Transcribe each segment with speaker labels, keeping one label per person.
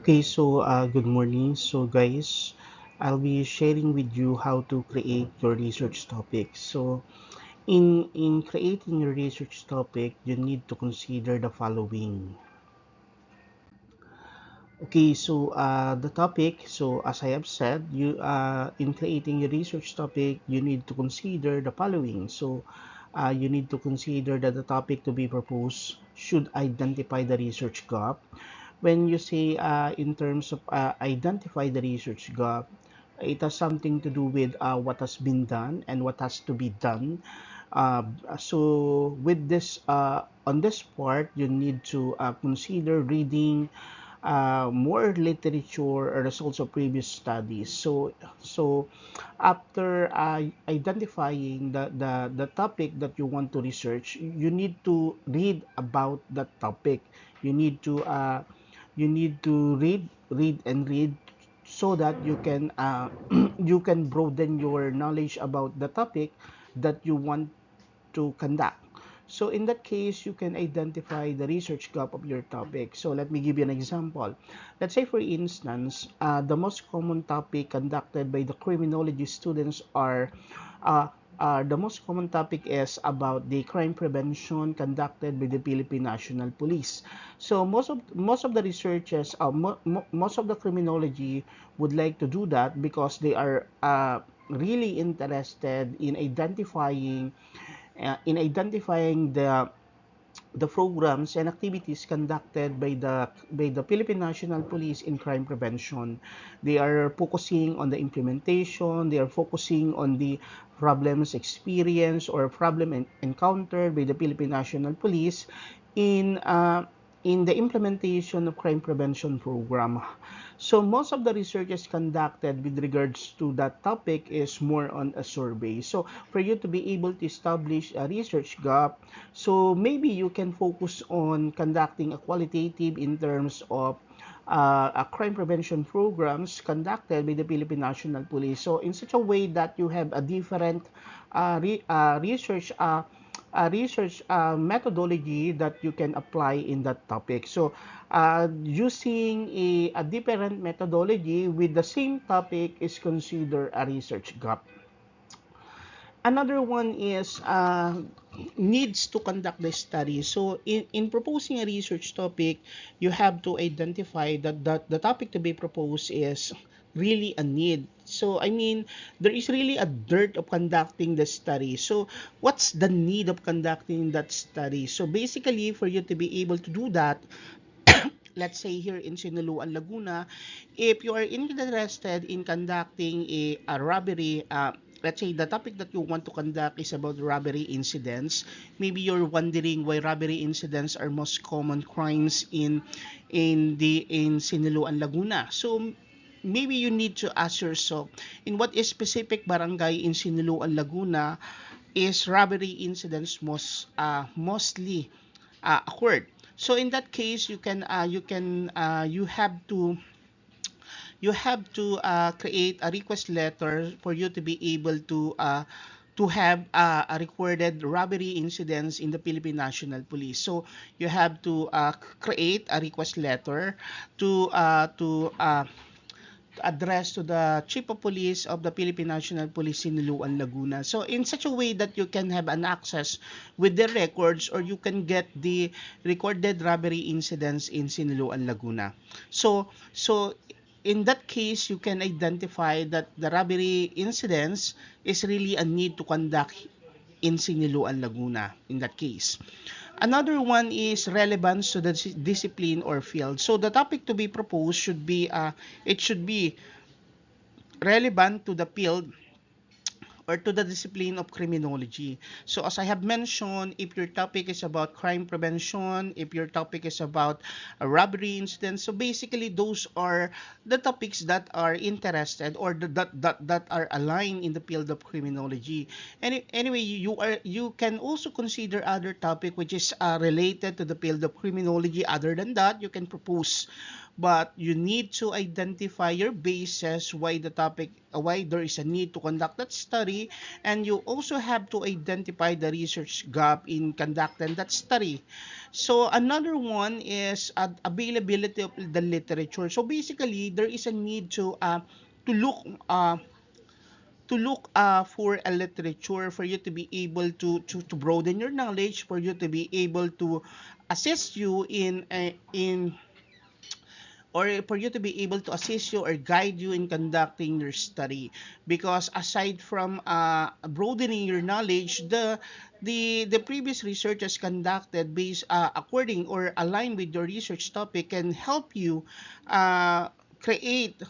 Speaker 1: Okay, so good morning. So guys, I'll be sharing with you how to create your research topic. So in creating your research topic, you need to consider the following. Okay, so the topic, so as I have said, you in creating your research topic, you need to consider the following. So you need to consider that the topic to be proposed should identify the research gap. When you say in terms of identify the research gap, it has something to do with what has been done and what has to be done. So with this, on this part, you need to consider reading more literature or results of previous studies. So after identifying the topic that you want to research, you need to read about that topic. You need to read and read so that you can you can broaden your knowledge about the topic that you want to conduct. So in that case, you can identify the research gap of your topic. So let me give you an example. Let's say, for instance, the most common topic conducted by the criminology students uh, the most common topic is about the crime prevention conducted by the Philippine National Police. So most of the researchers, most of the criminology would like to do that because they are really interested in identifying the programs and activities conducted by the Philippine National Police in crime prevention. They are focusing on the implementation, they are focusing on the problems experienced or encountered by the Philippine National Police in uh, in the implementation of crime prevention program. So most of the research is conducted with regards to that topic is more on a survey. So for you to be able to establish a research gap, so maybe you can focus on conducting a qualitative in terms of a crime prevention programs conducted by the Philippine National Police. So in such a way that you have a different research methodology that you can apply in that topic. So using a different methodology with the same topic is considered a research gap. Another one is needs to conduct the study. So in proposing a research topic, you have to identify that the topic to be proposed is really a need. So I mean, there is really a dearth of conducting the study. So what's the need of conducting that study? So basically, for you to be able to do that, let's say here in Sinaloa, Laguna, if you are interested in conducting a robbery, let's say the topic that you want to conduct is about robbery incidents. Maybe you're wondering why robbery incidents are most common crimes in Sinaloa, Laguna. So maybe you need to ask yourself in what specific barangay in Sinaloa, Laguna is robbery incidents mostly occurred. So in that case, you have to create a request letter for you to be able to have a recorded robbery incidents in the Philippine National Police. So you have to create a request letter to address to the Chief of Police of the Philippine National Police in Luan, Laguna. So in such a way that you can have an access with the records or you can get the recorded robbery incidents in Siniluan, Laguna. So in that case, you can identify that the robbery incidents is really a need to conduct in Siniluan, Laguna in that case. Another one is relevance to the discipline or field. So the topic to be proposed should be it should be relevant to the field or to the discipline of criminology. So as I have mentioned, if your topic is about crime prevention, if your topic is about a robbery incident, so basically those are the topics that are interested or that are aligned in the field of criminology. Anyway, you can also consider other topic which is related to the field of criminology. Other than that, you can propose, but you need to identify your basis why the topic why there is a need to conduct that study study, and you also have to identify the research gap in conducting that study. So another one is availability of the literature. So basically, there is a need to look uh, for a literature for you to be able to broaden your knowledge, for you to be able to assist you in or for you to be able to assist you or guide you in conducting your study, because aside from broadening your knowledge, the previous research is conducted based according or aligned with your research topic can help you uh, create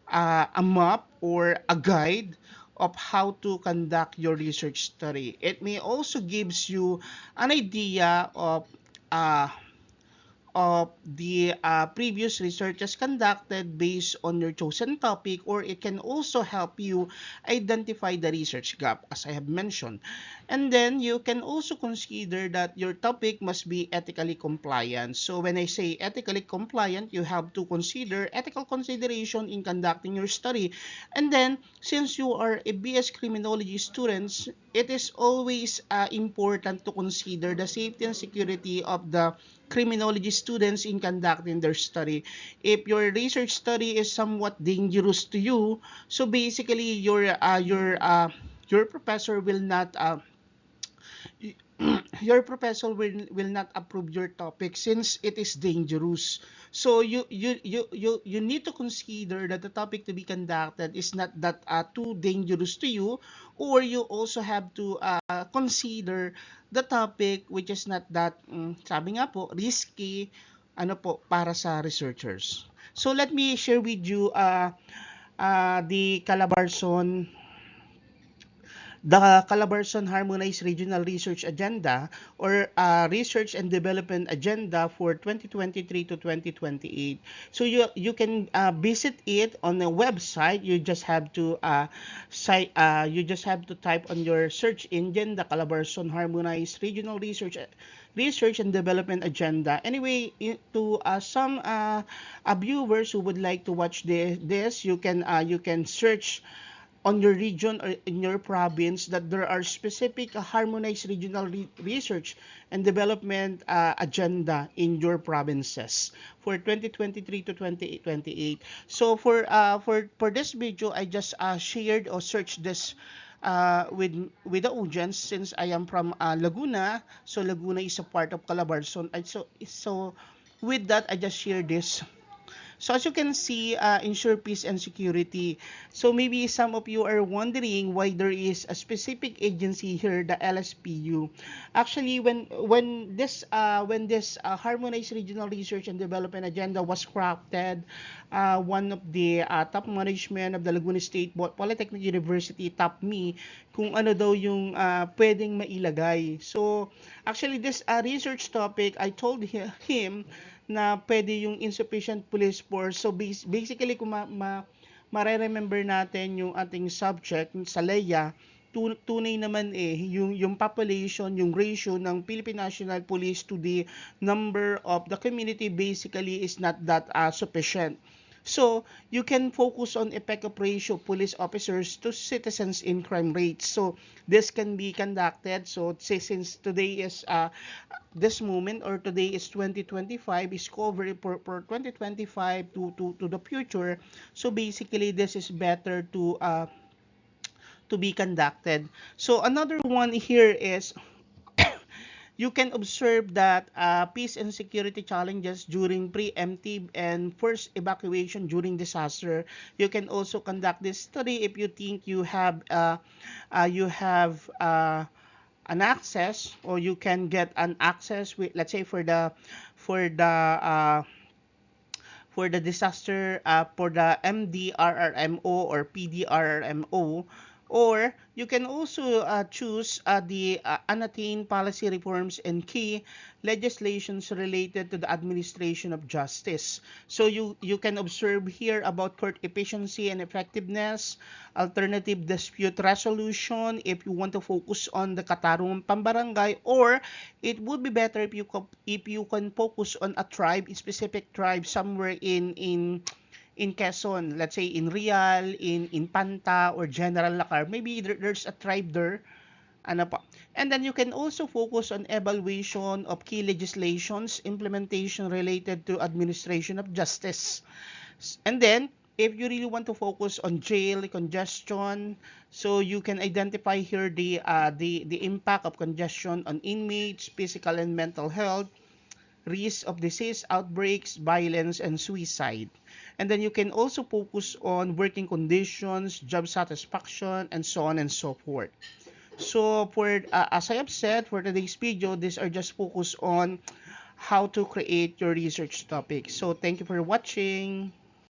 Speaker 1: a map or a guide of how to conduct your research study. It may also gives you an idea uh, of the previous researches conducted based on your chosen topic, or it can also help you identify the research gap, as I have mentioned. And then you can also consider that your topic must be ethically compliant. So when I say ethically compliant, you have to consider ethical consideration in conducting your study. And then, since you are a BS criminology students, it is always important to consider the safety and security of the criminology students in conducting their study. If your research study is somewhat dangerous to you, so basically your professor will not your professor will not approve your topic since it is dangerous. So you need to consider that the topic to be conducted is not that too dangerous to you, or you also have to consider the topic which is not that sabi nga po risky ano po para sa researchers. So let me share with you the Calabarzon Harmonized Regional Research Agenda, or Research and Development Agenda for 2023 to 2028. So you can visit it on the website. You just have to type on your search engine the Calabarzon Harmonized Regional Research and Development Agenda. Anyway, to some viewers who would like to watch this, you can search on your region or in your province that there are specific harmonized regional research and development agenda in your provinces for 2023 to 2028. So for this video, I just shared or searched this with the audience, since I am from Laguna. So Laguna is a part of Calabarzon. So with that, I just share this. So as you can see, ensure peace and security. So maybe some of you are wondering why there is a specific agency here, the LSPU. Actually, when this harmonized regional research and development agenda was crafted, one of the top management of the Laguna State Polytechnic University tapped me kung ano daw yung pwedeng mailagay. So actually, this research topic, I told him na pwede yung insufficient police force. So basically kung mare-remember natin yung ating subject sa LEA, tunay naman yung population, yung ratio ng Philippine National Police to the number of the community basically is not that sufficient. So, you can focus on effective ratio police officers to citizens in crime rates. So, this can be conducted. So, since today is this moment, or today is 2025, is covered for 2025 to the future. So, basically, this is better to be conducted. So, another one here is you can observe that peace and security challenges during preemptive and first evacuation during disaster. You can also conduct this study if you think you have an access, or you can get an access with, let's say, for the uh, for the disaster, for the MDRRMO or PDRRMO, or you can also choose the unattained policy reforms and key legislations related to the administration of justice. So you can observe here about court efficiency and effectiveness, alternative dispute resolution if you want to focus on the katarungan pambarangay, or it would be better if you can focus on a tribe, a specific tribe somewhere in Quezon, let's say in Real, in Panta or General Lacar, maybe there's a tribe there. Ano pa. And then you can also focus on evaluation of key legislations, implementation related to administration of justice. And then, if you really want to focus on jail congestion, so you can identify here the impact of congestion on inmates, physical and mental health, risk of disease outbreaks, violence, and suicide. And then you can also focus on working conditions, job satisfaction, and so on and so forth. So for as I have said for today's video, these are just focused on how to create your research topic. So thank you for watching.